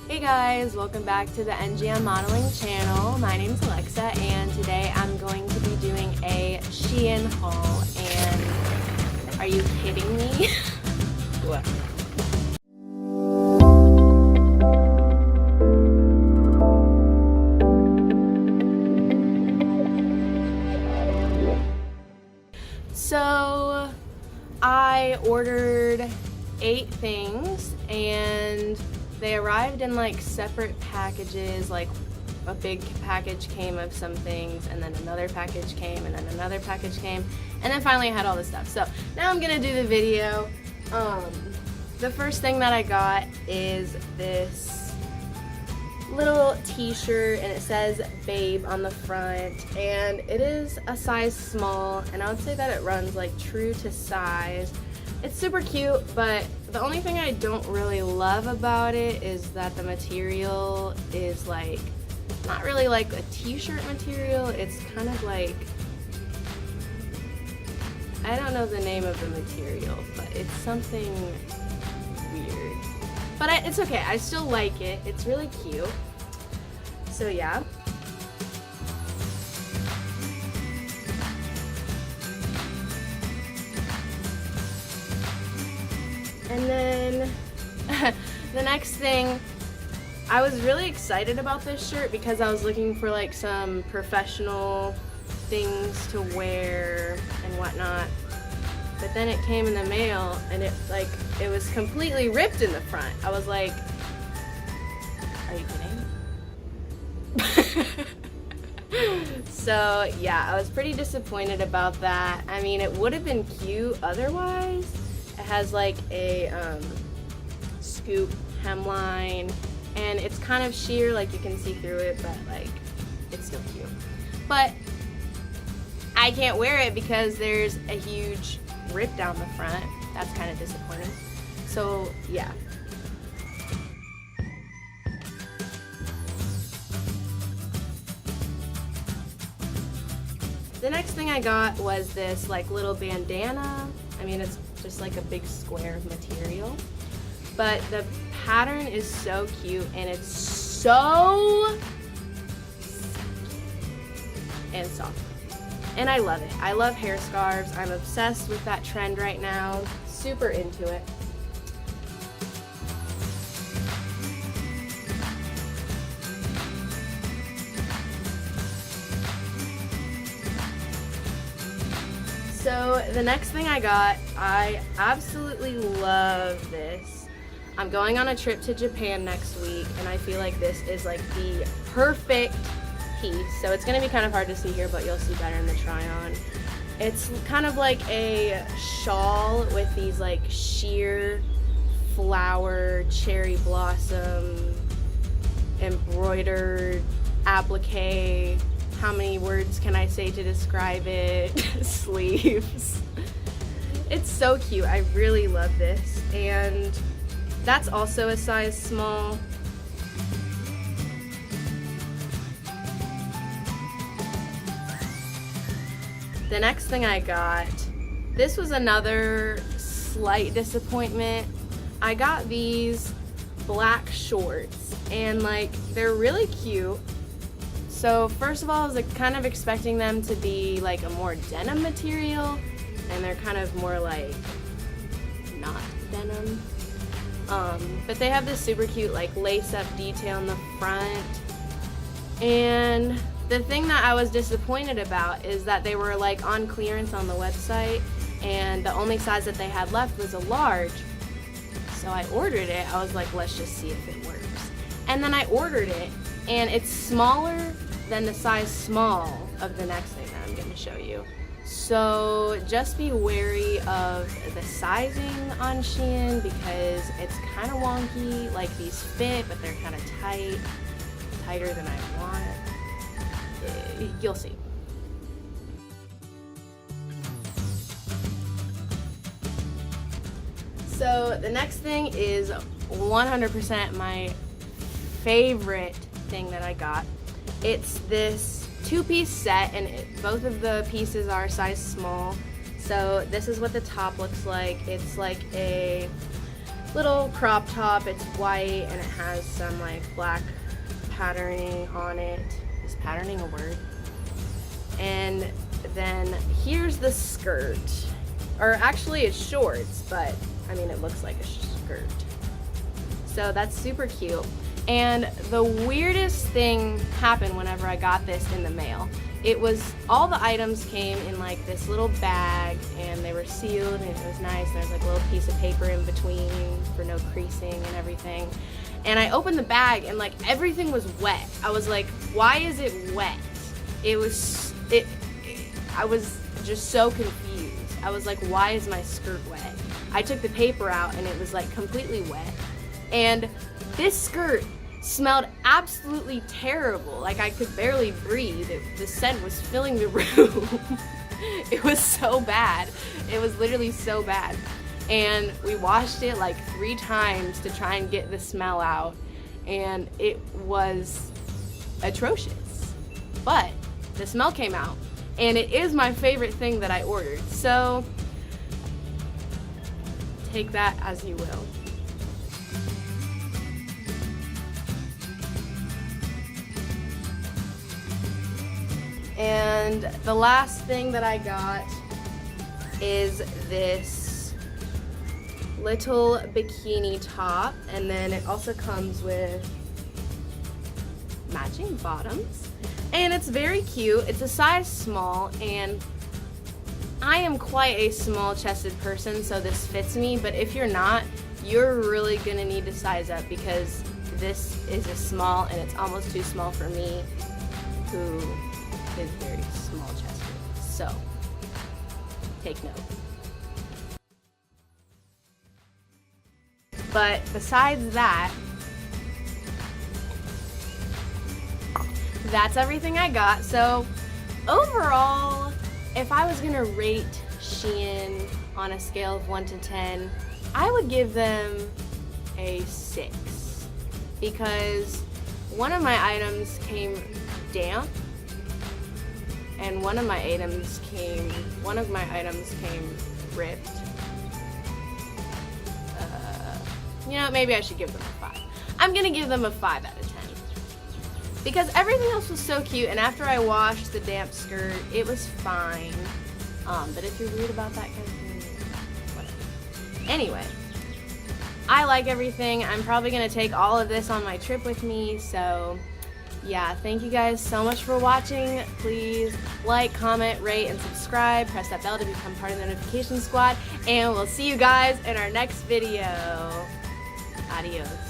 Hey guys, welcome back to the NGM Modeling channel. My name is Alexa and today I'm going to be doing a Shein haul, and are you kidding me? What? So I ordered 8 things and they arrived in like separate packages. Like a big package came of some things, and then another package came, and then another package came, and then finally I had all this stuff. So now I'm gonna do the video. The first thing that I got is this little t-shirt, and it says babe on the front, and it is a size small, and I would say that it runs like true to size. It's super cute, but the only thing I don't really love about it is that the material is like not really like a t-shirt material. It's kind of like, I don't know the name of the material, but it's something weird. But it's okay, I still like it. It's really cute. So yeah. And then the next thing, I was really excited about this shirt because I was looking for like some professional things to wear and whatnot. But then it came in the mail and it was completely ripped in the front. I was like, are you kidding? So yeah, I was pretty disappointed about that. I mean, it would have been cute otherwise. It has like a scoop hemline, and it's kind of sheer, like you can see through it, but like it's still cute. But I can't wear it because there's a huge rip down the front. That's kind of disappointing. So yeah. The next thing I got was this like little bandana. I mean, it's just like a big square of material, but the pattern is so cute and it's so and soft, and I love it. I love hair scarves. I'm obsessed with that trend right now. Super into it. So the next thing I got, I absolutely love this. I'm going on a trip to Japan next week, and I feel like this is like the perfect piece. So it's gonna be kind of hard to see here, but you'll see better in the try on. It's kind of like a shawl with these like sheer flower, cherry blossom, embroidered applique. How many words can I say to describe it? Sleeves. It's so cute. I really love this. And that's also a size small. The next thing I got, this was another slight disappointment. I got these black shorts, and like they're really cute. So first of all, I was like kind of expecting them to be like a more denim material, and they're kind of more like not denim. But they have this super cute like lace-up detail in the front. And the thing that I was disappointed about is that they were like on clearance on the website, and the only size that they had left was a large. So I ordered it. I was like, let's just see if it works. And then I ordered it, and it's smaller than the size small of the next thing that I'm going to show you. So just be wary of the sizing on Shein because it's kind of wonky. Like these fit, but they're kind of tight, tighter than I want. You'll see. So the next thing is 100% my favorite thing that I got. It's this 2-piece set, and both of the pieces are size small. So this is what the top looks like. It's like a little crop top. It's white and it has some like black patterning on it. Is patterning a word? And then here's the skirt. Or actually it's shorts, but I mean it looks like a skirt. So that's super cute. And the weirdest thing happened whenever I got this in the mail. It was, all the items came in like this little bag and they were sealed and it was nice. There's like a little piece of paper in between for no creasing and everything. And I opened the bag and like everything was wet. I was like, why is it wet? I was just so confused. I was like, why is my skirt wet? I took the paper out and it was like completely wet. And this skirt smelled absolutely terrible. Like I could barely breathe. The scent was filling the room. It was so bad. It was literally so bad. And we washed it like 3 times to try and get the smell out. And it was atrocious. But the smell came out. And it is my favorite thing that I ordered. So take that as you will. And the last thing that I got is this little bikini top, and then it also comes with matching bottoms, and it's very cute. It's a size small, and I am quite a small chested person, so this fits me, but if you're not, you're really gonna need to size up because this is a small and it's almost too small for me, who is very small chested. So take note. But besides that, that's everything I got. So overall, if I was gonna rate Shein on a scale of 1 to 10, I would give them a 6 because one of my items came damp and one of my items came ripped. You know, maybe I should give them a 5. I'm gonna give them a 5 out of 10 because everything else was so cute, and after I washed the damp skirt, it was fine. But if you're weird about that kind of thing, whatever. Anyway, I like everything. I'm probably gonna take all of this on my trip with me, so yeah, thank you guys so much for watching. Please like, comment, rate, and subscribe. Press that bell to become part of the notification squad, and we'll see you guys in our next video. Adios.